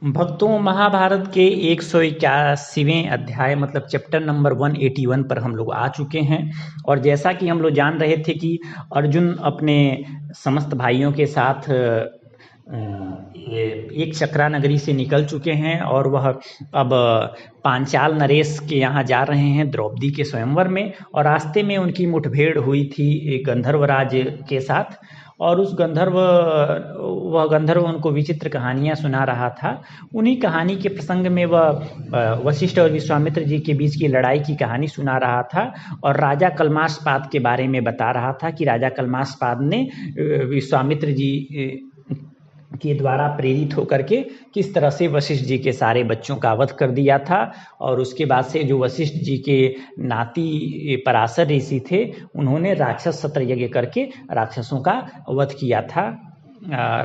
भक्तों, महाभारत के 181वें अध्याय मतलब चैप्टर नंबर 181 पर हम लोग आ चुके हैं। और जैसा कि हम लोग जान रहे थे कि अर्जुन अपने समस्त भाइयों के साथ एक चक्रा नगरी से निकल चुके हैं और वह अब पांचाल नरेश के यहाँ जा रहे हैं द्रौपदी के स्वयंवर में। और रास्ते में उनकी मुठभेड़ हुई थी एक गंधर्वराज के साथ। और उस वह गंधर्व उनको विचित्र कहानियाँ सुना रहा था। उन्हीं कहानी के प्रसंग में वह वशिष्ठ और विश्वामित्र जी के बीच की लड़ाई की कहानी सुना रहा था और राजा कलमाशपाद के बारे में बता रहा था कि राजा कलमाशपाद ने विश्वामित्र जी के द्वारा प्रेरित होकर के किस तरह से वशिष्ठ जी के सारे बच्चों का वध कर दिया था। और उसके बाद से जो वशिष्ठ जी के नाती पराशर ऋषि थे उन्होंने राक्षस सत्र यज्ञ करके राक्षसों का वध किया था,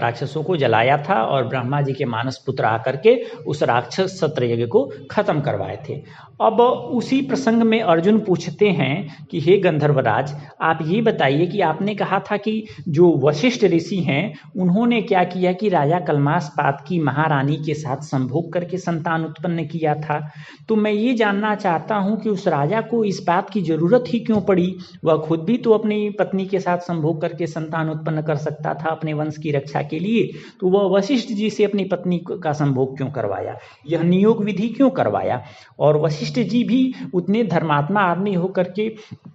राक्षसों को जलाया था और ब्रह्मा जी के मानस पुत्र आकर के उस राक्षस सत्र यज्ञ को खत्म करवाए थे। अब उसी प्रसंग में अर्जुन पूछते हैं कि हे गंधर्वराज, आप ये बताइए कि आपने कहा था कि जो वशिष्ठ ऋषि हैं उन्होंने क्या किया कि राजा कलमाशपाद की महारानी के साथ संभोग करके संतान उत्पन्न किया था। तो मैं ये जानना चाहता हूँ कि उस राजा को इस बात की जरूरत ही क्यों पड़ी? वह खुद भी तो अपनी पत्नी के साथ संभोग करके संतान उत्पन्न कर सकता था अपने वंश की रक्षा के लिए। तो वह वशिष्ठ जी से अपनी पत्नी का संभोग क्यों करवाया, यह नियोग विधि क्यों करवाया? और वशिष्ठ जी भी उतने धर्मात्मा आदमी होकर के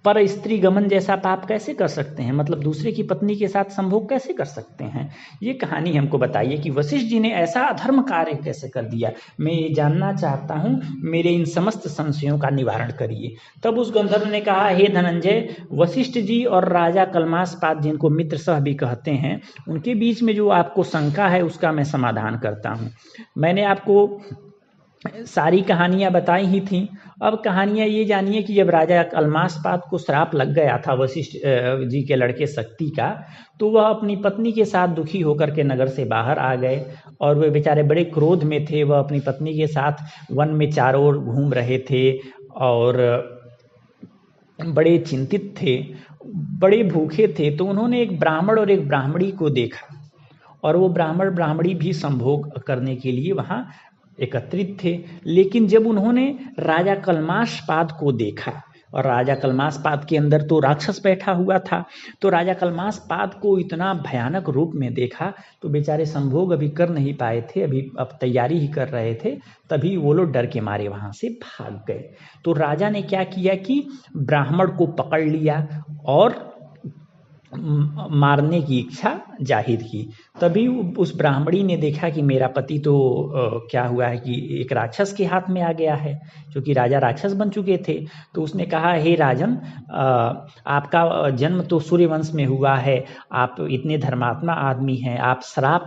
पर स्त्री गमन जैसा पाप कैसे कर सकते हैं, मतलब दूसरे की पत्नी के साथ संभोग कैसे कर सकते हैं? ये कहानी हमको बताइए कि वशिष्ठ जी ने ऐसा अधर्म कार्य कैसे कर दिया। मैं ये जानना चाहता हूँ, मेरे इन समस्त संशयों का निवारण करिए। तब उस गंधर्व ने कहा, हे धनंजय, वशिष्ठ जी और राजा कलमाशपाद जिनको मित्र सह भी कहते हैं उनके बीच में जो आपको शंका है उसका मैं समाधान करता हूँ। मैंने आपको सारी कहानियां बताई ही थी। अब कहानियां ये जानिए कि जब राजा कलमाशपाद को श्राप लग गया था वशिष्ठ जी के लड़के शक्ति का, तो वह अपनी पत्नी के साथ दुखी होकर के नगर से बाहर आ गए और वे बेचारे बड़े क्रोध में थे। वह अपनी पत्नी के साथ वन में चारों ओर घूम रहे थे और बड़े चिंतित थे, बड़े भूखे थे। तो उन्होंने एक ब्राह्मण और एक ब्राह्मणी को देखा और वो ब्राह्मण ब्राह्मणी भी संभोग करने के लिए वहाँ एकत्रित थे। लेकिन जब उन्होंने राजा कलमाशपाद को देखा और राजा कलमाशपाद के अंदर तो राक्षस बैठा हुआ था, तो राजा कलमाशपाद को इतना भयानक रूप में देखा तो बेचारे संभोग अभी कर नहीं पाए थे, अभी अब तैयारी ही कर रहे थे। तभी वो लोग डर के मारे वहाँ से भाग गए। तो राजा ने क्या किया कि ब्राह्मण को पकड़ लिया और मारने की इच्छा जाहिर की। तभी उस ब्राह्मणी ने देखा कि मेरा पति तो क्या हुआ है कि एक राक्षस के हाथ में आ गया है, क्योंकि राजा राक्षस बन चुके थे। तो उसने कहा, हे राजन, आपका जन्म तो सूर्यवंश में हुआ है, आप इतने धर्मात्मा आदमी हैं, आप श्राप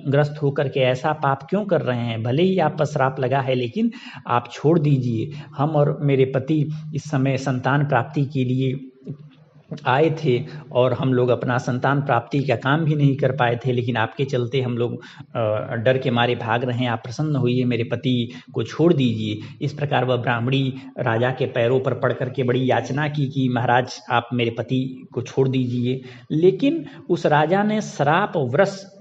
ग्रस्त होकर के ऐसा पाप क्यों कर रहे हैं? भले ही आप पर श्राप लगा है लेकिन आप छोड़ दीजिए। हम और मेरे पति इस समय संतान प्राप्ति के लिए आए थे और हम लोग अपना संतान प्राप्ति का काम भी नहीं कर पाए थे, लेकिन आपके चलते हम लोग डर के मारे भाग रहे हैं। आप प्रसन्न होइए, मेरे पति को छोड़ दीजिए। इस प्रकार वह ब्राह्मणी राजा के पैरों पर पड़ करके बड़ी याचना की कि महाराज आप मेरे पति को छोड़ दीजिए। लेकिन उस राजा ने श्रापग्रस्त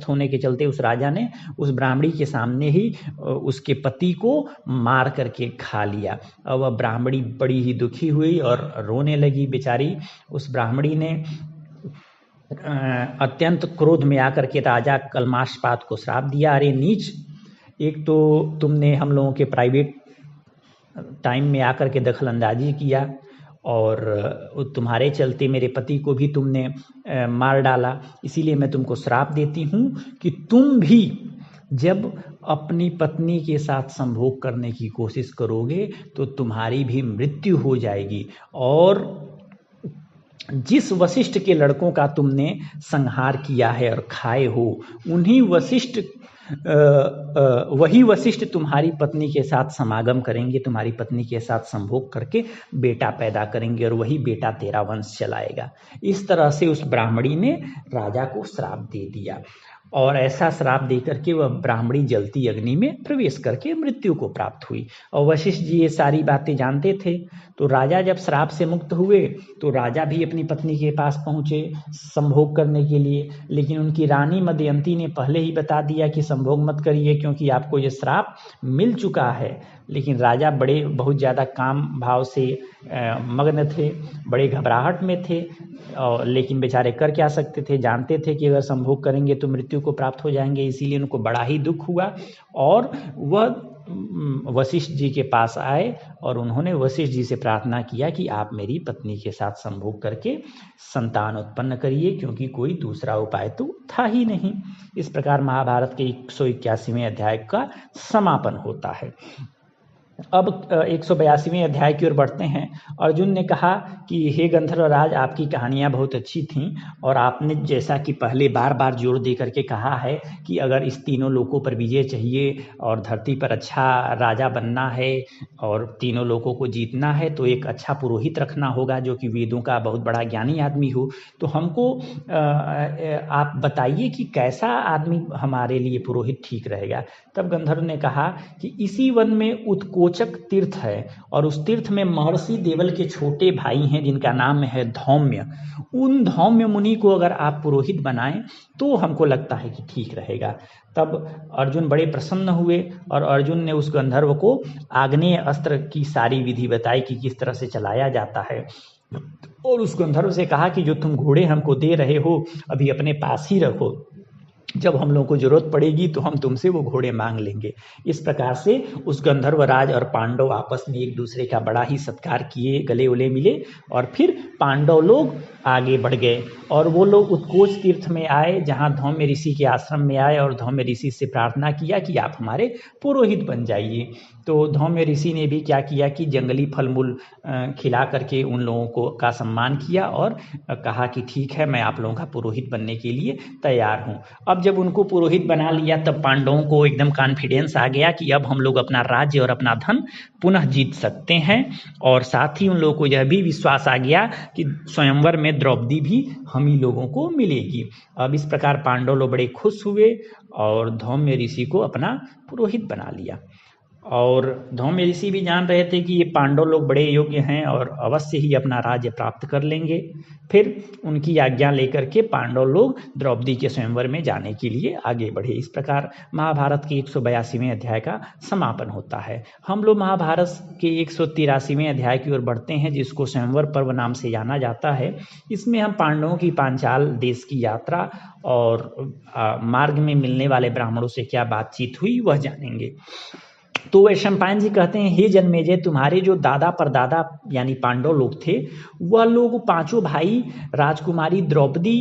होने के चलते उस राजा ने उस ब्राह्मणी के सामने ही उसके पति को मार करके खा लिया। अब वह ब्राह्मणी बड़ी ही दुखी हुई और रोने लगी बेचारी। उस ब्राह्मणी ने अत्यंत क्रोध में आकर के राजा कलमाशपाद को श्राप दिया, अरे नीच, एक तो तुमने हम लोगों के प्राइवेट टाइम में आकर के दखल अंदाजी किया और तुम्हारे चलते मेरे पति को भी तुमने मार डाला। इसीलिए मैं तुमको श्राप देती हूँ कि तुम भी जब अपनी पत्नी के साथ संभोग करने की कोशिश करोगे तो तुम्हारी भी मृत्यु हो जाएगी। और जिस वशिष्ठ के लड़कों का तुमने संहार किया है और खाए हो, वही वशिष्ठ तुम्हारी पत्नी के साथ समागम करेंगे, तुम्हारी पत्नी के साथ संभोग करके बेटा पैदा करेंगे और वही बेटा तेरा वंश चलाएगा। इस तरह से उस ब्राह्मणी ने राजा को श्राप दे दिया। और ऐसा श्राप देकर के वह ब्राह्मणी जलती अग्नि में प्रवेश करके मृत्यु को प्राप्त हुई। और वशिष्ठ जी ये सारी बातें जानते थे। तो राजा जब श्राप से मुक्त हुए तो राजा भी अपनी पत्नी के पास पहुँचे संभोग करने के लिए, लेकिन उनकी रानी मदयंती ने पहले ही बता दिया कि संभोग मत करिए क्योंकि आपको ये श्राप मिल चुका है। लेकिन राजा बहुत ज़्यादा काम भाव से मग्न थे, बड़े घबराहट में थे, लेकिन बेचारे कर क्या सकते थे, जानते थे कि अगर संभोग करेंगे तो मृत्यु को प्राप्त हो जाएंगे। इसीलिए उनको बड़ा ही दुख हुआ और वह वशिष्ठ जी के पास आए और उन्होंने वशिष्ठ जी से प्रार्थना किया कि आप मेरी पत्नी के साथ संभोग करके संतान उत्पन्न करिए, क्योंकि कोई दूसरा उपाय तो था ही नहीं। इस प्रकार महाभारत के 181वें अध्याय का समापन होता है। अब 182वें अध्याय की ओर बढ़ते हैं। अर्जुन ने कहा कि हे गंधर्वराज, आपकी कहानियाँ बहुत अच्छी थीं और आपने जैसा कि पहले बार बार जोर दे करके कहा है कि अगर इस तीनों लोकों पर विजय चाहिए और धरती पर अच्छा राजा बनना है और तीनों लोकों को जीतना है तो एक अच्छा पुरोहित रखना होगा जो कि वेदों का बहुत बड़ा ज्ञानी आदमी हो। तो हमको आप बताइए कि कैसा आदमी हमारे लिए पुरोहित ठीक रहेगा। तब गंधर्व ने कहा कि इसी वन में उत्कोचक तीर्थ है और उस तीर्थ में महर्षि देवल के छोटे भाई हैं जिनका नाम है धौम्य। उन धौम्य मुनि को अगर आप पुरोहित बनाएं तो हमको लगता है कि ठीक रहेगा। तब अर्जुन बड़े प्रसन्न हुए और अर्जुन ने उस गंधर्व को आग्नेय अस्त्र की सारी विधि बताई कि किस तरह से चलाया जाता है और उस गंधर्व से कहा कि जो तुम घोड़े हमको दे रहे हो अभी अपने पास ही रखो, जब हम लोगों को जरूरत पड़ेगी तो हम तुमसे वो घोड़े मांग लेंगे। इस प्रकार से उस गंधर्वराज और पांडव आपस में एक दूसरे का बड़ा ही सत्कार किए, गले उले मिले और फिर पांडव लोग आगे बढ़ गए और वो लोग उत्कोच तीर्थ में आए जहाँ धौम्य ऋषि के आश्रम में आए और धौम्य ऋषि से प्रार्थना किया कि आप हमारे पुरोहित बन जाइए। तो धौम्य ऋषि ने भी क्या किया कि जंगली फल मूल खिला करके उन लोगों को का सम्मान किया और कहा कि ठीक है, मैं आप लोगों का पुरोहित बनने के लिए तैयार हूँ। अब जब उनको पुरोहित बना लिया तब पांडवों को एकदम कॉन्फिडेंस आ गया कि अब हम लोग अपना राज्य और अपना धन पुनः जीत सकते हैं और साथ ही उन लोगों को यह भी विश्वास आ गया कि स्वयंवर में द्रौपदी भी हम ही लोगों को मिलेगी। अब इस प्रकार पांडव लोग बड़े खुश हुए और धौम्य ऋषि को अपना पुरोहित बना लिया। और धौम्य ऋषि भी जान रहे थे कि ये पांडव लोग बड़े योग्य हैं और अवश्य ही अपना राज्य प्राप्त कर लेंगे। फिर उनकी आज्ञा लेकर के पांडव लोग द्रौपदी के स्वयंवर में जाने के लिए आगे बढ़े। इस प्रकार महाभारत के 182वें अध्याय का समापन होता है। हम लोग महाभारत के 183वें अध्याय की ओर बढ़ते हैं जिसको स्वयंवर पर्व नाम से जाना जाता है। इसमें हम पांडवों की पांचाल देश की यात्रा और मार्ग में मिलने वाले ब्राह्मणों से क्या बातचीत हुई वह जानेंगे। तो वैशंपायन जी कहते हैं, हे जन्मेजय, तुम्हारे जो दादा परदादा यानी पांडव लोग थे वह लोग पांचों भाई राजकुमारी द्रौपदी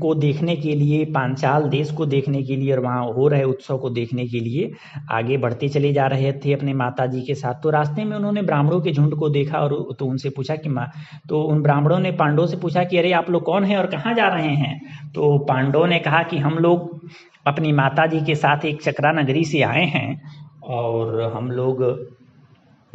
को देखने के लिए, पांचाल देश को देखने के लिए और वहाँ हो रहे उत्सव को देखने के लिए आगे बढ़ते चले जा रहे थे अपने माता जी के साथ। तो रास्ते में उन्होंने ब्राह्मणों के झुंड को देखा और तो उनसे पूछा कि तो उन ब्राह्मणों ने पांडवों से पूछा कि अरे आप लोग कौन हैं और कहाँ जा रहे हैं। तो पांडवों ने कहा कि हम लोग अपनी माता जी के साथ एक चक्रा नगरी से आए हैं और हम लोग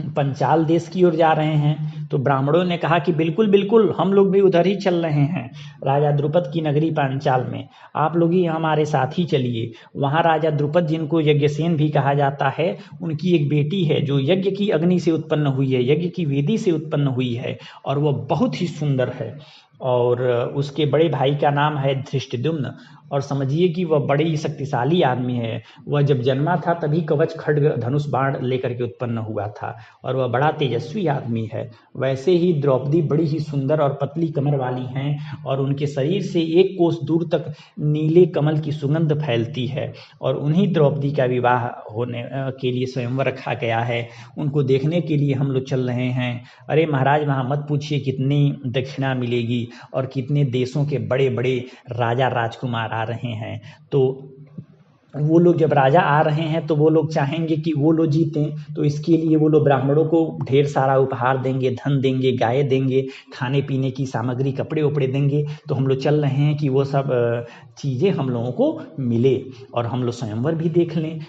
पंचाल देश की ओर जा रहे हैं। तो ब्राह्मणों ने कहा कि बिल्कुल बिल्कुल, हम लोग भी उधर ही चल रहे हैं, राजा द्रुपद की नगरी पांचाल में, आप लोग ही हमारे साथ ही चलिए। वहाँ राजा द्रुपद जिनको यज्ञसेन भी कहा जाता है, उनकी एक बेटी है जो यज्ञ की अग्नि से उत्पन्न हुई है, यज्ञ की वेदी से उत्पन्न हुई है और वह बहुत ही सुंदर है। और उसके बड़े भाई का नाम है धृष्टद्युम्न और समझिए कि वह बड़ी ही शक्तिशाली आदमी है। वह जब जन्मा था तभी कवच खड्ग धनुष बाण लेकर के उत्पन्न हुआ था और वह बड़ा तेजस्वी आदमी है। वैसे ही द्रौपदी बड़ी ही सुंदर और पतली कमर वाली हैं और उनके शरीर से 1 कोस दूर तक नीले कमल की सुगंध फैलती है और उन्हीं द्रौपदी का विवाह होने के लिए स्वयंवर रखा गया है। उनको देखने के लिए हम लोग चल रहे हैं। अरे महाराज, वहाँ मत पूछिए कितनी दक्षिणा मिलेगी और कितने देशों के बड़े बड़े राजा राजकुमार आ रहे हैं। तो वो लोग जब राजा आ रहे हैं तो वो लोग चाहेंगे कि वो लोग जीतें, तो इसके लिए वो लोग ब्राह्मणों को ढेर सारा उपहार देंगे, धन देंगे, गाय देंगे, खाने पीने की सामग्री, कपड़े उपड़े देंगे। तो हम लोग चल रहे हैं कि वो सब चीज़ें हम लोगों को मिले और हम लोग स्वयंवर भी देख लें।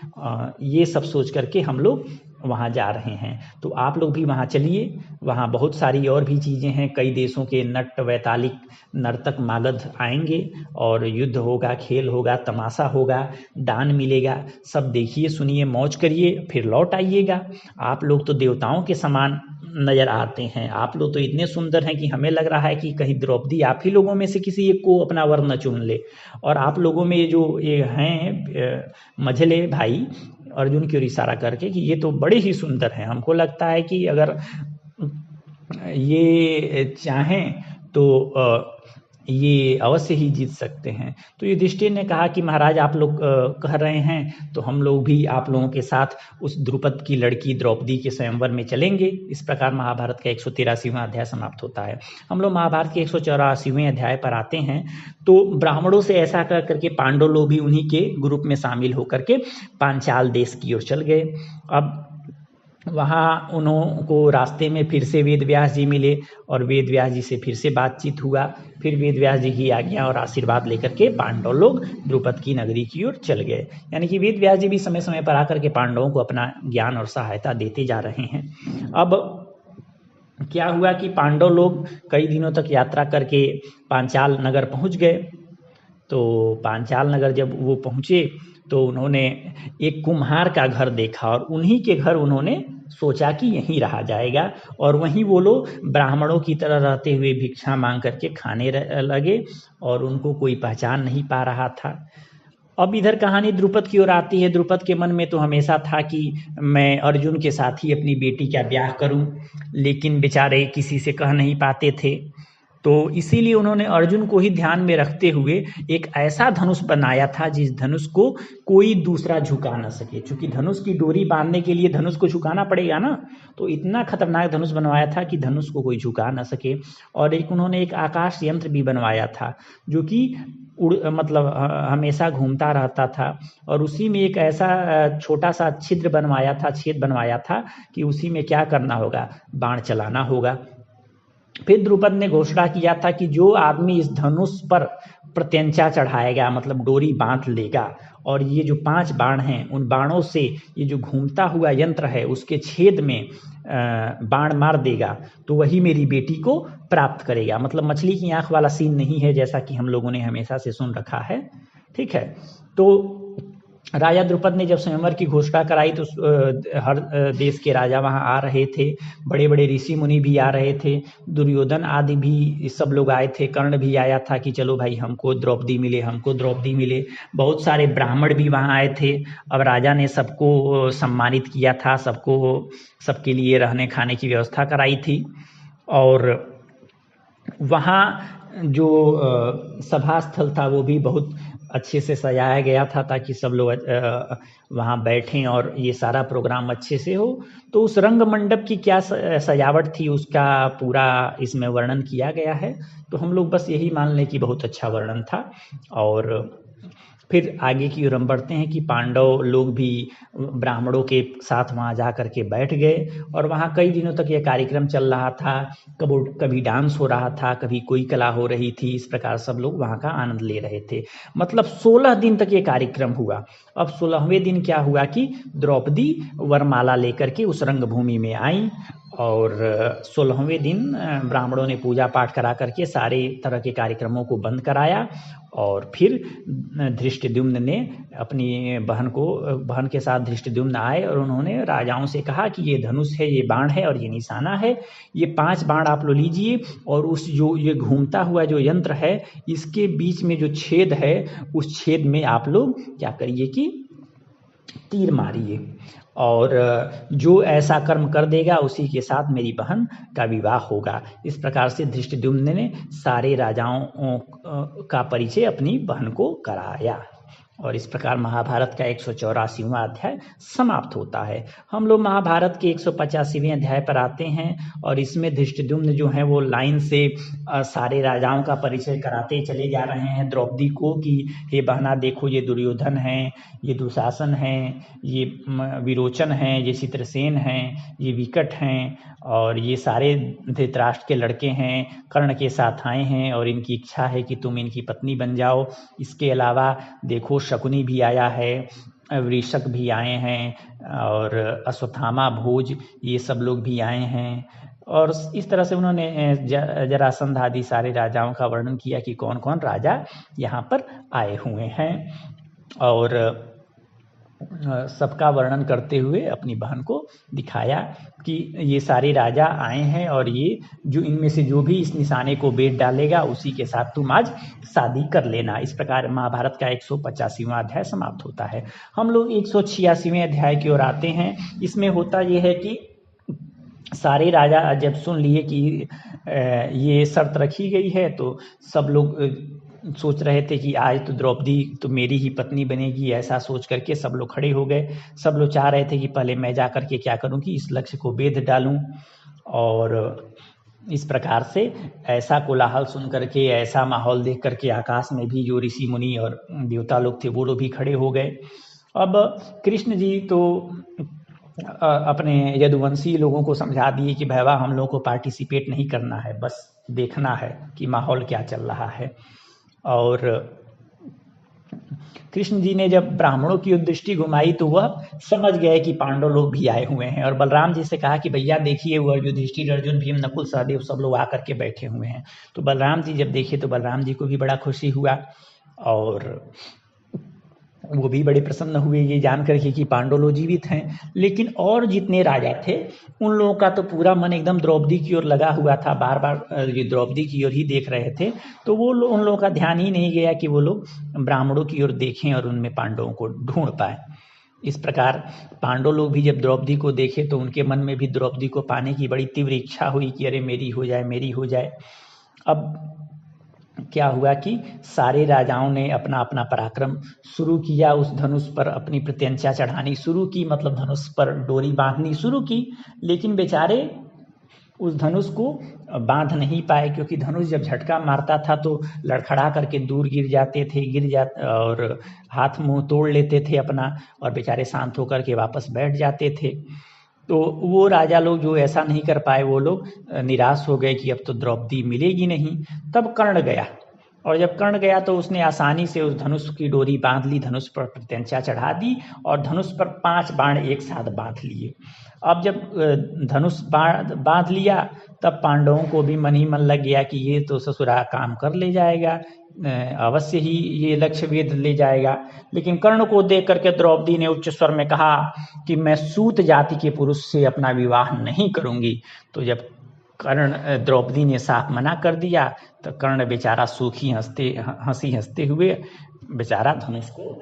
ये सब सोच करके हम लोग वहाँ जा रहे हैं। तो आप लोग भी वहाँ चलिए, वहाँ बहुत सारी और भी चीज़ें हैं, कई देशों के नट वैतालिक नर्तक मागध आएंगे और युद्ध होगा, खेल होगा, तमाशा होगा, दान मिलेगा, सब देखिए सुनिए मौज करिए, फिर लौट आइएगा। आप लोग तो देवताओं के समान नज़र आते हैं, आप लोग तो इतने सुंदर हैं कि हमें लग रहा है कि कहीं द्रौपदी आप ही लोगों में से किसी एक को अपना वर न चुन ले। और आप लोगों में ये जो ये हैं मझले भाई, अर्जुन की ओर इशारा करके, कि ये तो बड़े ही सुंदर हैं, हमको लगता है कि अगर ये चाहें तो ये अवश्य ही जीत सकते हैं। तो युधिष्ठिर ने कहा कि महाराज आप लोग कह रहे हैं तो हम लोग भी आप लोगों के साथ उस द्रुपद की लड़की द्रौपदी के स्वयंवर में चलेंगे। इस प्रकार महाभारत का 183वां अध्याय समाप्त होता है। हम लोग महाभारत के 184वें अध्याय पर आते हैं। तो ब्राह्मणों से ऐसा कर करके पांडव लोग भी उन्हीं के ग्रुप में शामिल होकर के पांचाल देश की ओर चल गए। अब वहाँ उनको रास्ते में फिर से वेद व्यास जी मिले और वेद व्यास जी से फिर से बातचीत हुआ। फिर वेद व्यास जी की आज्ञा और आशीर्वाद लेकर के पांडव लोग द्रुपद की नगरी की ओर चल गए। यानी कि वेद व्यास जी भी समय समय पर आकर के पांडवों को अपना ज्ञान और सहायता देते जा रहे हैं। अब क्या हुआ कि पांडव लोग कई दिनों तक यात्रा करके पांचाल नगर पहुँच गए। तो पांचाल नगर जब वो पहुँचे तो उन्होंने एक कुम्हार का घर देखा और उन्हीं के घर उन्होंने सोचा कि यहीं रहा जाएगा। और वहीं वो लोग ब्राह्मणों की तरह रहते हुए भिक्षा मांग करके खाने लगे और उनको कोई पहचान नहीं पा रहा था। अब इधर कहानी द्रुपद की ओर आती है। द्रुपद के मन में तो हमेशा था कि मैं अर्जुन के साथ ही अपनी बेटी का ब्याह करूं, लेकिन बेचारे किसी से कह नहीं पाते थे। तो इसीलिए उन्होंने अर्जुन को ही ध्यान में रखते हुए एक ऐसा धनुष बनाया था जिस धनुष को कोई दूसरा झुका न सके। क्योंकि धनुष की डोरी बांधने के लिए धनुष को झुकाना पड़ेगा ना, तो इतना खतरनाक धनुष बनवाया था कि धनुष को कोई झुका न सके। और उन्होंने एक आकाश यंत्र भी बनवाया था जो कि मतलब हमेशा घूमता रहता था। और उसी में एक ऐसा छोटा सा छिद्र बनवाया था, छेद बनवाया था कि उसी में क्या करना होगा, बाण चलाना होगा। फिर द्रुपद ने घोषणा किया था कि जो आदमी इस धनुष पर प्रत्यंचा चढ़ाएगा, मतलब डोरी बांध लेगा, और ये जो 5 बाण हैं उन बाणों से ये जो घूमता हुआ यंत्र है उसके छेद में बाण मार देगा, तो वही मेरी बेटी को प्राप्त करेगा। मतलब मछली की आंख वाला सीन नहीं है जैसा कि हम लोगों ने हमेशा से सुन रखा है। ठीक है। तो राजा द्रुपद ने जब स्वयंवर की घोषणा कराई तो हर देश के राजा वहां आ रहे थे, बड़े बड़े ऋषि मुनि भी आ रहे थे, दुर्योधन आदि भी सब लोग आए थे, कर्ण भी आया था कि चलो भाई हमको द्रौपदी मिले, हमको द्रौपदी मिले। बहुत सारे ब्राह्मण भी वहां आए थे। अब राजा ने सबको सम्मानित किया था, सबके लिए रहने खाने की व्यवस्था कराई थी। और वहाँ जो सभा स्थल था वो भी बहुत अच्छे से सजाया गया था ताकि सब लोग वहाँ बैठें और ये सारा प्रोग्राम अच्छे से हो। तो उस रंग मंडप की क्या सजावट थी उसका पूरा इसमें वर्णन किया गया है। तो हम लोग बस यही मान लें कि बहुत अच्छा वर्णन था। और फिर आगे की ओर हम बढ़ते हैं कि पांडव लोग भी ब्राह्मणों के साथ वहाँ जा कर के बैठ गए और वहाँ कई दिनों तक ये कार्यक्रम चल रहा था। कभी डांस हो रहा था, कभी कोई कला हो रही थी। इस प्रकार सब लोग वहाँ का आनंद ले रहे थे। मतलब 16 दिन तक ये कार्यक्रम हुआ। अब 16वें दिन क्या हुआ कि द्रौपदी वरमाला लेकर के उस रंगभूमि में आई और 16वें दिन ब्राह्मणों ने पूजा पाठ करा करके सारे तरह के कार्यक्रमों को बंद कराया। और फिर धृष्टद्युम्न ने अपनी बहन के साथ धृष्टद्युम्न आए और उन्होंने राजाओं से कहा कि ये धनुष है, ये बाण है और ये निशाना है, ये 5 बाण आप लोग लीजिए और उस जो ये घूमता हुआ जो यंत्र है इसके बीच में जो छेद है उस छेद में आप लोग क्या करिए कि तीर मारिए और जो ऐसा कर्म कर देगा उसी के साथ मेरी बहन का विवाह होगा। इस प्रकार से धृष्टद्युम्न ने सारे राजाओं का परिचय अपनी बहन को कराया और इस प्रकार महाभारत का 184वां अध्याय समाप्त होता है। हम लोग महाभारत के 185वें अध्याय पर आते हैं और इसमें धृष्टद्युम्न जो है वो लाइन से सारे राजाओं का परिचय कराते चले जा रहे हैं द्रौपदी को कि हे बहना देखो ये दुर्योधन हैं, ये दुशासन हैं, ये विरोचन हैं, ये चित्रसेन हैं, ये विकट हैं और ये सारे धृतराष्ट्र के लड़के हैं, कर्ण के साथ आए हैं और इनकी इच्छा है कि तुम इनकी पत्नी बन जाओ। इसके अलावा देखो शकुनी भी आया है वृषक भी आए हैं और अश्वत्थामा, भोज, ये सब लोग भी आए हैं। और इस तरह से उन्होंने जरासंध आदि सारे राजाओं का वर्णन किया कि कौन कौन राजा यहाँ पर आए हुए हैं, और सबका वर्णन करते हुए अपनी बहन को दिखाया कि ये सारे राजा आए हैं और ये जो इनमें से जो भी इस निशाने को बेच डालेगा उसी के साथ तुम आज शादी कर लेना। इस प्रकार महाभारत का 185वां अध्याय समाप्त होता है। हम लोग 186वें अध्याय की ओर आते हैं। इसमें होता ये है कि सारे राजा जब सुन लिए कि ये शर्त रखी गई है तो सब लोग सोच रहे थे कि आज तो द्रौपदी तो मेरी ही पत्नी बनेगी, ऐसा सोच करके सब लोग खड़े हो गए। सब लोग चाह रहे थे कि पहले मैं जा करके क्या करूं कि इस लक्ष्य को बेध डालूं, और इस प्रकार से ऐसा कोलाहल सुन करके, ऐसा माहौल देख करके आकाश में भी जो ऋषि मुनि और देवता लोग थे वो लोग भी खड़े हो गए। अब कृष्ण जी तो अपने यदुवंशी लोगों को समझा दिए कि भैया हम लोगों को पार्टिसिपेट नहीं करना है, बस देखना है कि माहौल क्या चल रहा है। और कृष्ण जी ने जब ब्राह्मणों की दृष्टि घुमाई तो वह समझ गए कि पांडव लोग भी आए हुए हैं, और बलराम जी से कहा कि भैया देखिए वह युधिष्ठिर, अर्जुन, भीम, नकुल, सहदेव सब लोग आकर के बैठे हुए हैं। तो बलराम जी जब देखे तो बलराम जी को भी बड़ा खुशी हुआ, और वो भी बड़े प्रसन्न हुए ये जान करके कि पांडव लोग जीवित हैं। लेकिन और जितने राजा थे उन लोगों का तो पूरा मन एकदम द्रौपदी की ओर लगा हुआ था, बार बार ये द्रौपदी की ओर ही देख रहे थे। तो वो उन लोगों का ध्यान ही नहीं गया कि वो लोग ब्राह्मणों की ओर देखें और उनमें पांडवों को ढूंढ पाए। इस प्रकार पांडव लोग भी जब द्रौपदी को देखे तो उनके मन में भी द्रौपदी को पाने की बड़ी तीव्र इच्छा हुई कि अरे मेरी हो जाए, मेरी हो जाए। अब क्या हुआ कि सारे राजाओं ने अपना अपना पराक्रम शुरू किया, उस धनुष पर अपनी प्रत्यंचा चढ़ानी शुरू की, मतलब धनुष पर डोरी बांधनी शुरू की। लेकिन बेचारे उस धनुष को बांध नहीं पाए, क्योंकि धनुष जब झटका मारता था तो लड़खड़ा करके दूर गिर जाते और हाथ मुंह तोड़ लेते थे अपना, और बेचारे शांत होकर के वापस बैठ जाते थे। तो वो राजा लोग जो ऐसा नहीं कर पाए वो लोग निराश हो गए कि अब तो द्रौपदी मिलेगी नहीं। तब कर्ण गया, और जब कर्ण गया तो उसने आसानी से उस धनुष की डोरी बांध ली, धनुष पर प्रत्यंचा चढ़ा दी, और धनुष पर 5 बाण एक साथ बांध लिए। अब जब धनुष बांध लिया तब पांडवों को भी मन ही मन लग गया कि ये तो ससुरा काम कर ले जाएगा, अवश्य ही ये लक्ष्य वेध ले जाएगा। लेकिन कर्ण को देख करके द्रौपदी ने उच्च स्वर में कहा कि मैं सूत जाति के पुरुष से अपना विवाह नहीं करूंगी। तो जब कर्ण द्रौपदी ने साफ मना कर दिया तो कर्ण बेचारा सूखी हंसी हंसते हुए बेचारा धनुष को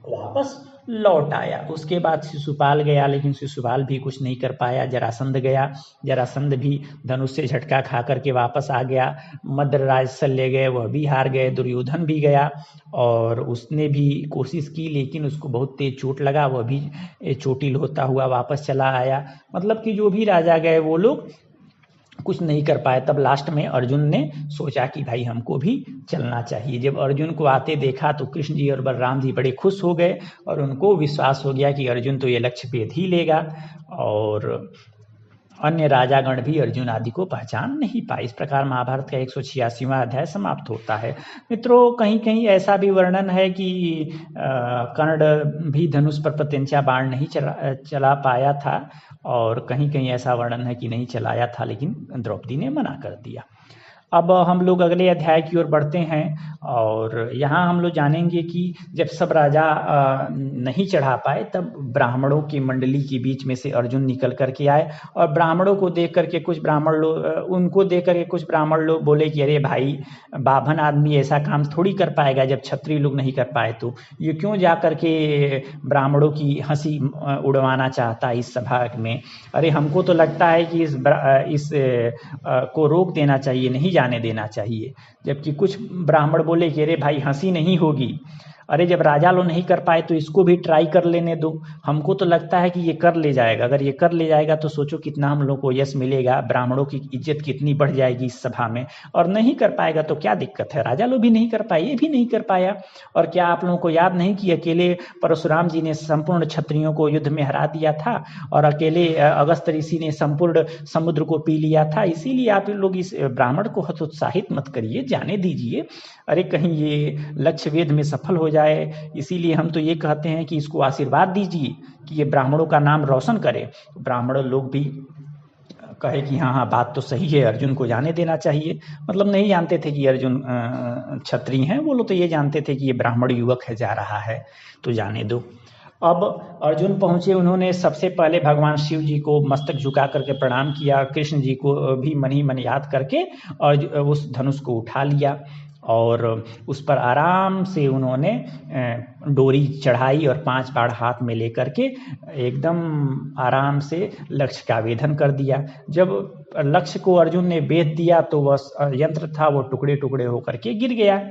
वापस लौट आया। उसके बाद शिशुपाल गया, लेकिन शिशुपाल भी कुछ नहीं कर पाया। जरासंध गया, जरासंध भी धनुष से झटका खा करके वापस आ गया। मद्रराज शल्य गए, वह भी हार गए। दुर्योधन भी गया और उसने भी कोशिश की, लेकिन उसको बहुत तेज चोट लगा, वह भी चोटिल होता हुआ वापस चला आया। मतलब कि जो भी राजा गए वो लोग कुछ नहीं कर पाए। तब लास्ट में अर्जुन ने सोचा कि भाई हमको भी चलना चाहिए। जब अर्जुन को आते देखा तो कृष्ण जी और बलराम जी बड़े खुश हो गए, और उनको विश्वास हो गया कि अर्जुन तो ये लक्ष्य भेद ही लेगा, और अन्य राजागण भी अर्जुन आदि को पहचान नहीं पाए। इस प्रकार महाभारत का 186वां अध्याय समाप्त होता है। मित्रों, कहीं कहीं ऐसा भी वर्णन है कि कर्ण भी धनुष पर प्रत्यंचा बाण नहीं चला पाया था, और कहीं कहीं ऐसा वर्णन है कि नहीं चलाया था, लेकिन द्रौपदी ने मना कर दिया। अब हम लोग अगले अध्याय की ओर बढ़ते हैं, और यहाँ हम लोग जानेंगे कि जब सब राजा नहीं चढ़ा पाए तब ब्राह्मणों की मंडली के बीच में से अर्जुन निकल करके आए, और ब्राह्मणों को देख करके कुछ ब्राह्मण लोग बोले कि अरे भाई, बाभन आदमी ऐसा काम थोड़ी कर पाएगा, जब क्षत्रिय लोग नहीं कर पाए तो ये क्यों जा करके ब्राह्मणों की हंसी उड़वाना चाहता है इस सभा में। अरे हमको तो लगता है कि इस को रोक देना चाहिए, नहीं जाने देना चाहिए। जबकि कुछ ब्राह्मण बोले कि अरे भाई हंसी नहीं होगी, अरे जब राजा लोग नहीं कर पाए तो इसको भी ट्राई कर लेने दो, हमको तो लगता है कि ये कर ले जाएगा। अगर ये कर ले जाएगा तो सोचो कितना हम लोग को यश मिलेगा, ब्राह्मणों की इज्जत कितनी बढ़ जाएगी इस सभा में। और नहीं कर पाएगा तो क्या दिक्कत है, राजा लोग भी नहीं कर पाए, ये भी नहीं कर पाया। और क्या आप लोगों को याद नहीं कि अकेले परशुराम जी ने संपूर्ण क्षत्रियों को युद्ध में हरा दिया था, और अकेले अगस्त ऋषि ने संपूर्ण समुद्र को पी लिया था। इसीलिए आप लोग इस ब्राह्मण को हतोत्साहित मत करिए, जाने दीजिए। अरे कहीं ये लक्ष्य वेध में सफल हो जाए, इसीलिए हम तो ये कहते हैं कि इसको आशीर्वाद दीजिए कि ये ब्राह्मणों का नाम रोशन करे। ब्राह्मण लोग भी कहे कि हाँ हाँ बात तो सही है, अर्जुन को जाने देना चाहिए। मतलब नहीं जानते थे कि अर्जुन क्षत्रिय हैं, वो लोग तो ये जानते थे कि ये ब्राह्मण युवक है, जा रहा है तो जाने दो। अब अर्जुन पहुंचे, उन्होंने सबसे पहले भगवान शिव जी को मस्तक झुका करके प्रणाम किया, कृष्ण जी को भी मन ही मन याद करके और उस धनुष को उठा लिया और उस पर आराम से उन्होंने डोरी चढ़ाई और 5 बाण हाथ में लेकर के एकदम आराम से लक्ष्य का वेधन कर दिया। जब लक्ष्य को अर्जुन ने वेध दिया तो वह यंत्र था वो टुकड़े टुकड़े होकर के गिर गया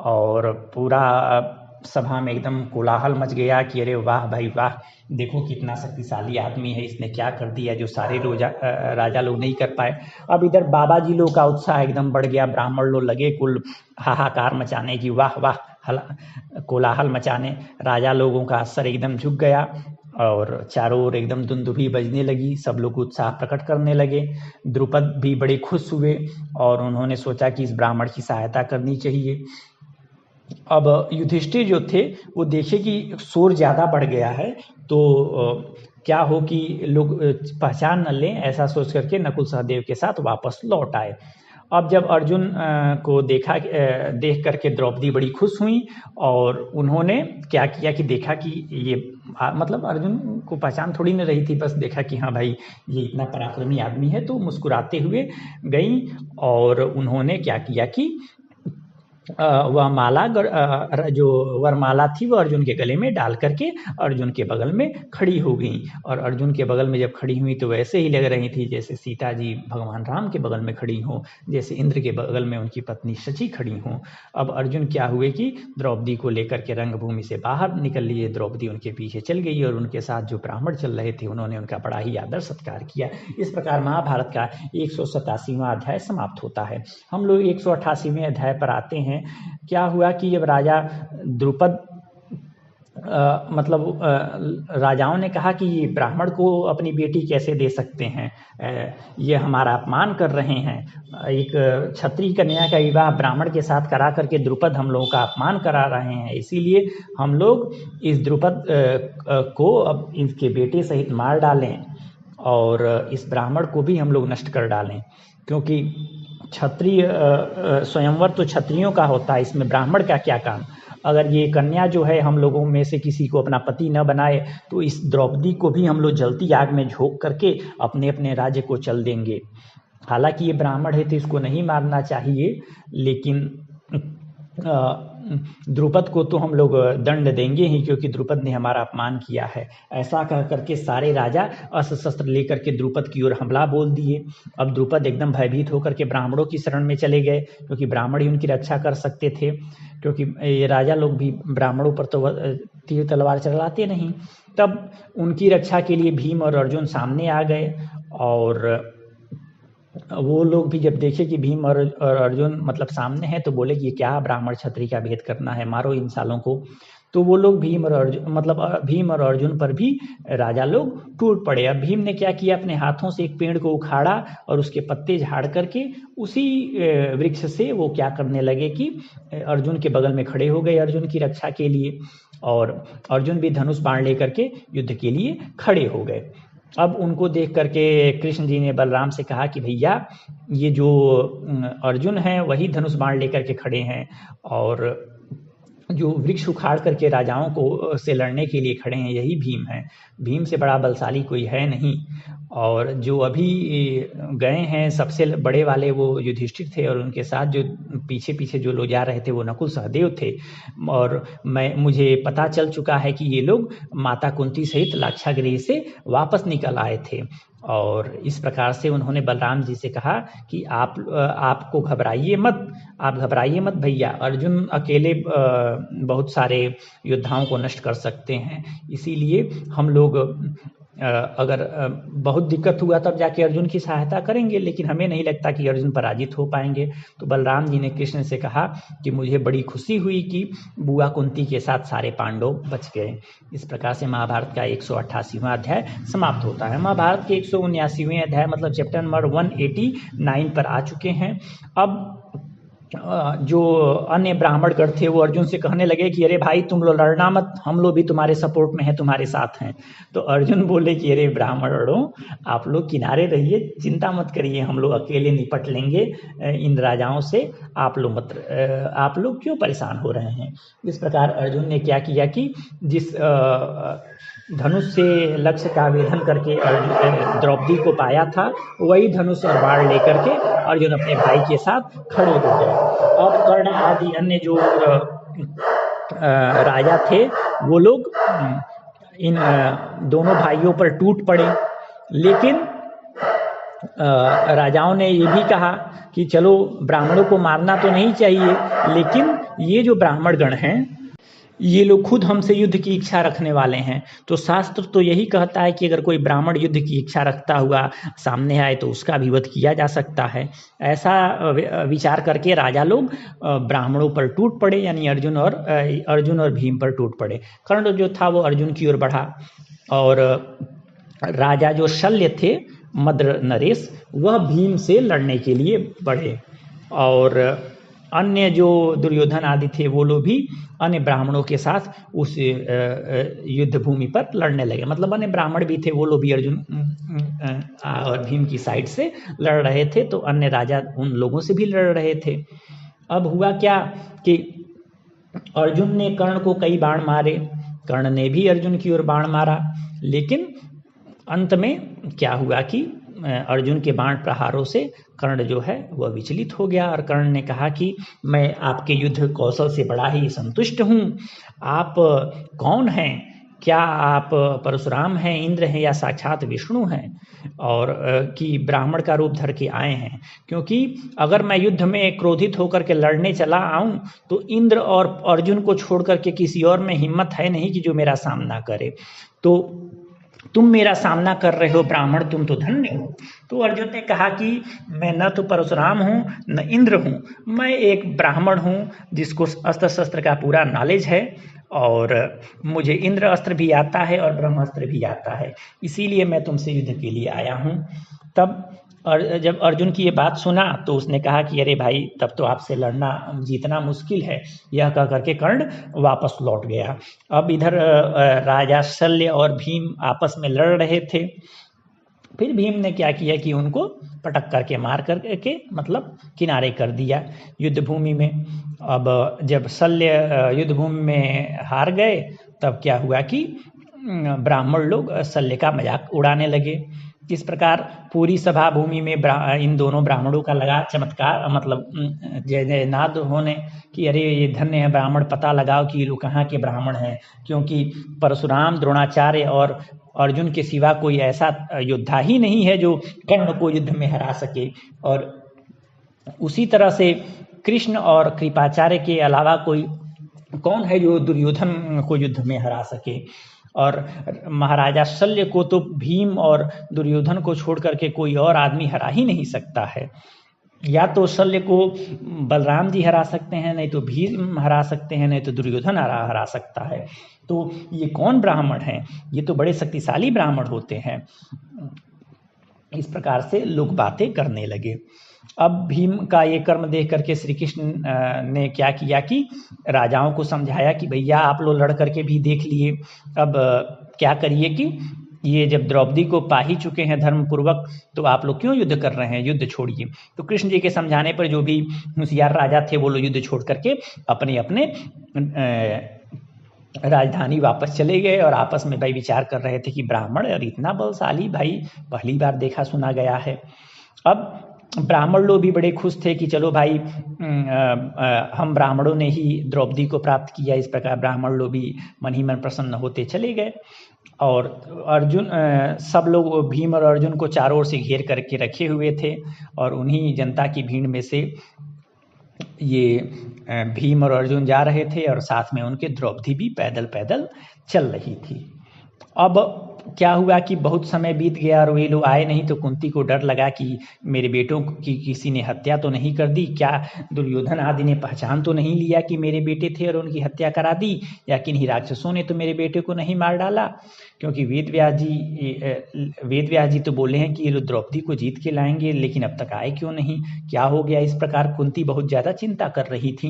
और पूरा सभा में एकदम कोलाहल मच गया कि अरे वाह भाई वाह, देखो कितना शक्तिशाली आदमी है, इसने क्या कर दिया जो सारे राजा लोग नहीं कर पाए। अब इधर बाबा जी लोग का उत्साह एकदम बढ़ गया, ब्राह्मण लोग लगे कुल हाहाकार मचाने की, वाह वाह, कोलाहल मचाने। राजा लोगों का सर एकदम झुक गया और चारों ओर एकदम दुंदुभी बजने लगी, सब लोग उत्साह प्रकट करने लगे। द्रुपद भी बड़े खुश हुए और उन्होंने सोचा कि इस ब्राह्मण की सहायता करनी चाहिए। अब युधिष्ठिर जो थे वो देखे कि शोर ज़्यादा बढ़ गया है तो क्या हो कि लोग पहचान न लें, ऐसा सोच करके नकुल सहदेव के साथ वापस लौट आए। अब जब अर्जुन को देख करके द्रौपदी बड़ी खुश हुई और उन्होंने क्या किया कि देखा कि ये मतलब अर्जुन को पहचान थोड़ी न रही थी, बस देखा कि हाँ भाई ये इतना पराक्रमी आदमी है, तो मुस्कुराते हुए गई और उन्होंने क्या किया कि वह माला जो वरमाला थी वो अर्जुन के गले में डाल करके अर्जुन के बगल में खड़ी हो गई। और अर्जुन के बगल में जब खड़ी हुई तो वैसे ही लग रही थी जैसे सीता जी भगवान राम के बगल में खड़ी हों, जैसे इंद्र के बगल में उनकी पत्नी शची खड़ी हों। अब अर्जुन क्या हुए कि द्रौपदी को लेकर के रंगभूमि से बाहर निकल लिए, द्रौपदी उनके पीछे चल गई और उनके साथ जो ब्राह्मण चल रहे थे उन्होंने उनका बड़ा ही आदर सत्कार किया। इस प्रकार महाभारत का 187वां अध्याय समाप्त होता है। हम लोग 188वें अध्याय पर आते हैं। क्या हुआ कि जब राजा द्रुपद राजाओं ने कहा कि ये ब्राह्मण को अपनी बेटी कैसे दे सकते हैं, ये हमारा अपमान कर रहे हैं, एक क्षत्रिय कन्या का विवाह ब्राह्मण के साथ करा करके द्रुपद हम लोगों का अपमान करा रहे हैं, इसीलिए हम लोग इस द्रुपद को अब इसके बेटे सहित मार डालें और इस ब्राह्मण को भी हम लोग नष्ट कर डालें, क्योंकि क्षत्रिय स्वयंवर तो क्षत्रियों का होता है, इसमें ब्राह्मण का क्या काम। अगर ये कन्या जो है हम लोगों में से किसी को अपना पति न बनाए तो इस द्रौपदी को भी हम लोग जलती आग में झोंक करके अपने अपने राज्य को चल देंगे। हालांकि ये ब्राह्मण है तो इसको नहीं मारना चाहिए, लेकिन द्रुपद को तो हम लोग दंड देंगे ही, क्योंकि द्रुपद ने हमारा अपमान किया है। ऐसा कह करके सारे राजा अस्त्र शस्त्र लेकर के द्रुपद की ओर हमला बोल दिए। अब द्रुपद एकदम भयभीत होकर के ब्राह्मणों की शरण में चले गए, क्योंकि ब्राह्मण ही उनकी रक्षा कर सकते थे, क्योंकि ये राजा लोग भी ब्राह्मणों पर तो तीर तलवार चलाते नहीं। तब उनकी रक्षा के लिए भीम और अर्जुन सामने आ गए और वो लोग भी जब देखे कि भीम और अर्जुन मतलब सामने हैं तो बोले कि ये क्या ब्राह्मण क्षत्रिय का भेद करना है, मारो इन सालों को। तो वो लोग भीम और अर्जुन पर भी राजा लोग टूट पड़े। अब भीम ने क्या किया, अपने हाथों से एक पेड़ को उखाड़ा और उसके पत्ते झाड़ करके उसी वृक्ष से वो क्या करने लगे कि अर्जुन के बगल में खड़े हो गए अर्जुन की रक्षा के लिए, और अर्जुन भी धनुष बाण लेकर के युद्ध के लिए खड़े हो गए। अब उनको देख करके कृष्ण जी ने बलराम से कहा कि भैया ये जो अर्जुन हैं वही धनुष बाण लेकर के खड़े हैं और जो वृक्ष उखाड़ करके राजाओं को से लड़ने के लिए खड़े हैं यही भीम हैं। भीम से बड़ा बलशाली कोई है नहीं। और जो अभी गए हैं सबसे बड़े वाले वो युधिष्ठिर थे और उनके साथ जो पीछे पीछे जो लोग जा रहे थे वो नकुल सहदेव थे। और मुझे पता चल चुका है कि ये लोग माता कुंती सहित लाक्षागृह से वापस निकल आए थे। और इस प्रकार से उन्होंने बलराम जी से कहा कि आपको घबराइए मत भैया, अर्जुन अकेले बहुत सारे योद्धाओं को नष्ट कर सकते हैं, इसीलिए हम लोग अगर बहुत दिक्कत हुआ तब जाके अर्जुन की सहायता करेंगे, लेकिन हमें नहीं लगता कि अर्जुन पराजित हो पाएंगे। तो बलराम जी ने कृष्ण से कहा कि मुझे बड़ी खुशी हुई कि बुआ कुंती के साथ सारे पांडव बच गए। इस प्रकार से महाभारत का 188वां अध्याय समाप्त होता है। महाभारत के 179वें अध्याय मतलब चैप्टर नंबर 189 पर आ चुके हैं। अब जो अन्य ब्राह्मणगण थे वो अर्जुन से कहने लगे कि अरे भाई तुम लोग लड़ना मत, हम लोग भी तुम्हारे सपोर्ट में हैं, तुम्हारे साथ हैं। तो अर्जुन बोले कि अरे ब्राह्मणों, आप लोग किनारे रहिए, चिंता मत करिए, हम लोग अकेले निपट लेंगे इन राजाओं से, आप लोग क्यों परेशान हो रहे हैं। इस प्रकार अर्जुन ने क्या किया कि जिस धनुष से लक्ष्य का वेधन करके द्रौपदी को पाया था, वही धनुष और बाण लेकर के अर्जुन अपने भाई के साथ खड़े हो गए। अब कर्ण आदि अन्य जो राजा थे वो लोग इन दोनों भाइयों पर टूट पड़े। लेकिन राजाओं ने ये भी कहा कि चलो ब्राह्मणों को मारना तो नहीं चाहिए, लेकिन ये जो ब्राह्मण गण हैं ये लोग खुद हमसे युद्ध की इच्छा रखने वाले हैं। तो शास्त्र तो यही कहता है कि अगर कोई ब्राह्मण युद्ध की इच्छा रखता हुआ सामने आए तो उसका भी वध किया जा सकता है। ऐसा विचार करके राजा लोग ब्राह्मणों पर टूट पड़े, यानी अर्जुन और भीम पर टूट पड़े। कर्ण जो था वो अर्जुन की ओर बढ़ा और राजा जो शल्य थे मद्र नरेश, वह भीम से लड़ने के लिए बढ़े। और अन्य जो दुर्योधन आदि थे वो लोग भी अन्य ब्राह्मणों के साथ उस युद्ध भूमि पर लड़ने लगे। मतलब अन्य ब्राह्मण भी थे, वो लोग भी अर्जुन और भीम की साइड से लड़ रहे थे, तो अन्य राजा उन लोगों से भी लड़ रहे थे। अब हुआ क्या कि अर्जुन ने कर्ण को कई बाण मारे, कर्ण ने भी अर्जुन की ओर बाण मारा, लेकिन अंत में क्या हुआ कि अर्जुन के बाण प्रहारों से कर्ण जो है वह विचलित हो गया और कर्ण ने कहा कि मैं आपके युद्ध कौशल से बड़ा ही संतुष्ट हूँ। आप कौन हैं? क्या आप परशुराम हैं, इंद्र हैं या साक्षात विष्णु हैं, और कि ब्राह्मण का रूप धर के आए हैं? क्योंकि अगर मैं युद्ध में क्रोधित होकर के लड़ने चला आऊं तो इंद्र और अर्जुन को छोड़ करके किसी और में हिम्मत है नहीं कि जो मेरा सामना करे। तो तुम मेरा सामना कर रहे हो ब्राह्मण, तुम तो धन्य हो। तो अर्जुन ने कहा कि मैं न तो परशुराम हूँ न इंद्र हूँ, मैं एक ब्राह्मण हूँ जिसको अस्त्र शस्त्र का पूरा नॉलेज है, और मुझे इंद्र अस्त्र भी आता है और ब्रह्मास्त्र भी आता है, इसीलिए मैं तुमसे युद्ध के लिए आया हूँ। तब और जब अर्जुन की ये बात सुना तो उसने कहा कि अरे भाई, तब तो आपसे लड़ना जीतना मुश्किल है। यह कह करके कर्ण वापस लौट गया। अब इधर राजा शल्य और भीम आपस में लड़ रहे थे। फिर भीम ने क्या किया कि उनको पटक करके मार करके मतलब किनारे कर दिया युद्ध भूमि में। अब जब शल्य युद्ध भूमि में हार गए तब क्या हुआ कि ब्राह्मण लोग शल्य का मजाक उड़ाने लगे। इस प्रकार पूरी सभा भूमि में इन दोनों ब्राह्मणों का लगा चमत्कार, मतलब जय जयनाद होने कि अरे ये धन्य है ब्राह्मण, पता लगाओ कि ये लोग कहाँ के ब्राह्मण हैं, क्योंकि परशुराम, द्रोणाचार्य और अर्जुन के सिवा कोई ऐसा योद्धा ही नहीं है जो कर्ण को युद्ध में हरा सके। और उसी तरह से कृष्ण और कृपाचार्य के अलावा कोई कौन है जो दुर्योधन को युद्ध में हरा सके। और महाराजा शल्य को तो भीम और दुर्योधन को छोड़ करके कोई और आदमी हरा ही नहीं सकता है। या तो शल्य को बलराम जी हरा सकते हैं, नहीं तो भीम हरा सकते हैं, नहीं तो दुर्योधन हरा सकता है। तो ये कौन ब्राह्मण हैं? ये तो बड़े शक्तिशाली ब्राह्मण होते हैं। इस प्रकार से लोग बातें करने लगे। अब भीम का ये कर्म देख करके श्री कृष्ण ने क्या किया कि राजाओं को समझाया कि भैया आप लोग लड़ करके भी देख लिए, अब क्या करिए कि ये जब द्रौपदी को पा ही चुके हैं धर्मपूर्वक, तो आप लोग क्यों युद्ध कर रहे हैं, युद्ध छोड़िए। तो कृष्ण जी के समझाने पर जो भी होशियार राजा थे वो लोग युद्ध छोड़ करके अपने अपने राजधानी वापस चले गए और आपस में भाई विचार कर रहे थे कि ब्राह्मण और इतना बलशाली भाई पहली बार देखा सुना गया है। अब ब्राह्मण लोग भी बड़े खुश थे कि चलो भाई हम ब्राह्मणों ने ही द्रौपदी को प्राप्त किया। इस प्रकार ब्राह्मण लोग भी मन ही मन प्रसन्न होते चले गए। और अर्जुन सब लोग भीम और अर्जुन को चारों ओर से घेर करके रखे हुए थे, और उन्हीं जनता की भीड़ में से ये भीम और अर्जुन जा रहे थे और साथ में उनके द्रौपदी भी पैदल पैदल चल रही थी। अब क्या हुआ कि बहुत समय बीत गया और वे लोग आए नहीं, तो कुंती को डर लगा कि मेरे बेटों की किसी ने हत्या तो नहीं कर दी, क्या दुर्योधन आदि ने पहचान तो नहीं लिया कि मेरे बेटे थे और उनकी हत्या करा दी, या किन्हीं राक्षसों ने तो मेरे बेटे को नहीं मार डाला। क्योंकि वेद व्यास जी तो बोले हैं कि ये लोग द्रौपदी को जीत के लाएंगे, लेकिन अब तक आए क्यों नहीं, क्या हो गया। इस प्रकार कुंती बहुत ज़्यादा चिंता कर रही थी।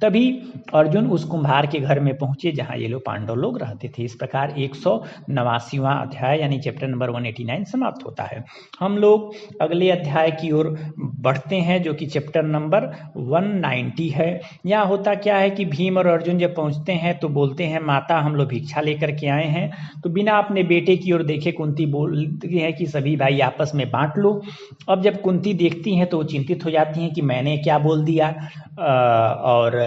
तभी अर्जुन उस कुम्हार के घर में पहुंचे जहां ये लोग पांडव लोग रहते थे। इस प्रकार 189वां अध्याय यानी चैप्टर नंबर 189 समाप्त होता है। हम लोग अगले अध्याय की ओर बढ़ते हैं जो कि चैप्टर नंबर 190 है। यहाँ होता क्या है कि भीम और अर्जुन जब पहुंचते हैं तो बोलते हैं माता हम लोग भिक्षा लेकर के आए हैं। तो बिना अपने बेटे की ओर देखे कुंती बोलती है कि सभी भाई आपस में बांट लो। अब जब कुंती देखती हैं तो वो चिंतित हो जाती हैं कि मैंने क्या बोल दिया, और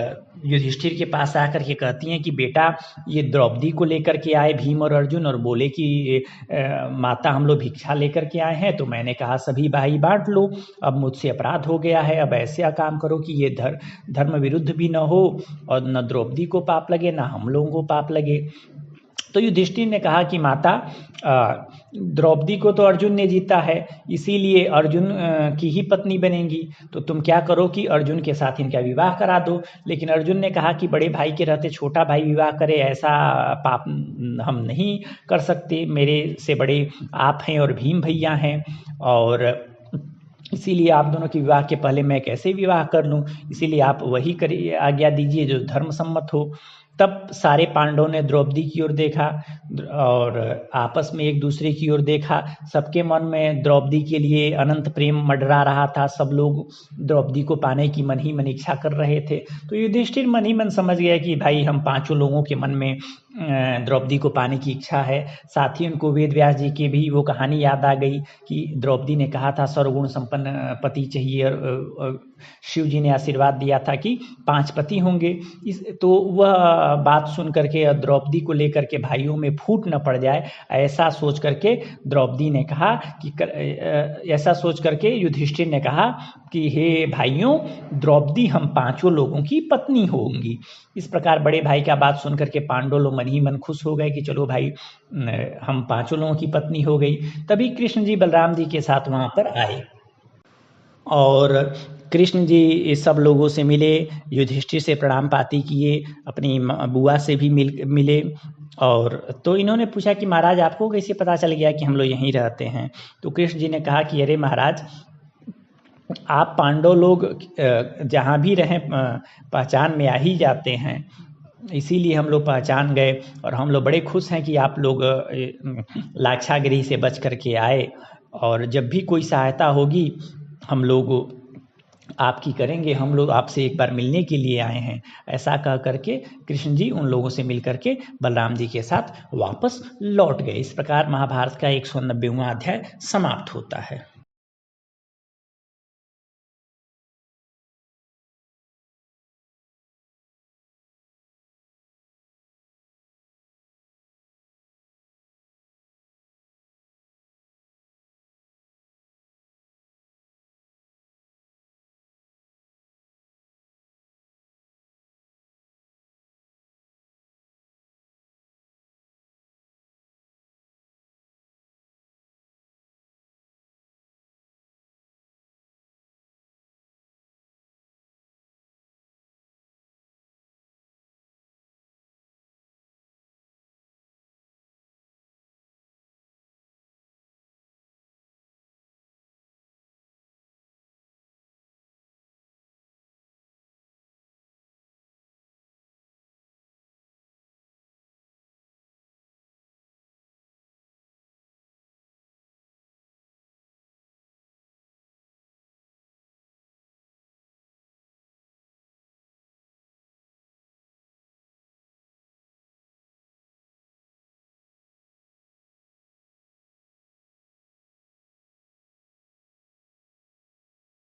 युधिष्ठिर के पास आकर के कहती हैं कि बेटा ये द्रौपदी को लेकर के आए भीम और अर्जुन और बोले कि माता हम लोग भिक्षा लेकर के आए हैं, तो मैंने कहा सभी भाई बांट लो। अब मुझसे अपराध हो गया है, अब ऐसा काम करो कि ये धर्म विरुद्ध भी न हो और न द्रौपदी को पाप लगे न हम लोगों को पाप लगे। तो युधिष्ठिर ने कहा कि माता द्रौपदी को तो अर्जुन ने जीता है, इसीलिए अर्जुन की ही पत्नी बनेंगी, तो तुम क्या करो कि अर्जुन के साथ इनका विवाह करा दो। लेकिन अर्जुन ने कहा कि बड़े भाई के रहते छोटा भाई विवाह करे, ऐसा पाप हम नहीं कर सकते, मेरे से बड़े आप हैं और भीम भैया हैं, और इसीलिए आप दोनों के विवाह के पहले मैं कैसे विवाह कर लूँ, इसीलिए आप वही करिए, आज्ञा दीजिए जो धर्म सम्मत हो। तब सारे पांडवों ने द्रौपदी की ओर देखा और आपस में एक दूसरे की ओर देखा। सबके मन में द्रौपदी के लिए अनंत प्रेम मंडरा रहा था। सब लोग द्रौपदी को पाने की मन ही मन इच्छा कर रहे थे। तो युधिष्ठिर मन ही मन समझ गया कि भाई हम पांचों लोगों के मन में द्रौपदी को पाने की इच्छा है। साथ ही उनको वेद व्यास जी की भी वो कहानी याद आ गई कि द्रौपदी ने कहा था सर्वगुण संपन्न पति चाहिए, और शिव जी ने आशीर्वाद दिया था कि 5 पति होंगे। तो वह बात सुन करके द्रौपदी को लेकर के भाइयों में फूट न पड़ जाए, ऐसा सोच करके द्रौपदी ने कहा कि ऐसा सोच करके युधिष्ठिर ने कहा कि हे भाइयों, द्रौपदी हम पांचों लोगों की पत्नी होंगी। इस प्रकार बड़े भाई का बात सुन करके पांडव लोग मन ही मन खुश हो गए कि चलो भाई हम पांचों लोगों की पत्नी हो गई। तभी कृष्ण जी बलराम जी के साथ वहाँ पर आए और कृष्ण जी सब लोगों से मिले, युधिष्ठिर से प्रणाम पाती किए, अपनी बुआ से भी मिले। और तो इन्होंने पूछा कि महाराज आपको कैसे पता चल गया कि हम लोग यहीं रहते हैं। तो कृष्ण जी ने कहा कि अरे महाराज, आप पांडव लोग जहाँ भी रहें पहचान में आ ही जाते हैं, इसीलिए हम लोग पहचान गए और हम लोग बड़े खुश हैं कि आप लोग लाक्षागृह से बच करके आए, और जब भी कोई सहायता होगी हम लोग आपकी करेंगे, हम लोग आपसे एक बार मिलने के लिए आए हैं। ऐसा कह करके कृष्ण जी उन लोगों से मिल करके बलराम जी के साथ वापस लौट गए। इस प्रकार महाभारत का 190वां अध्याय समाप्त होता है।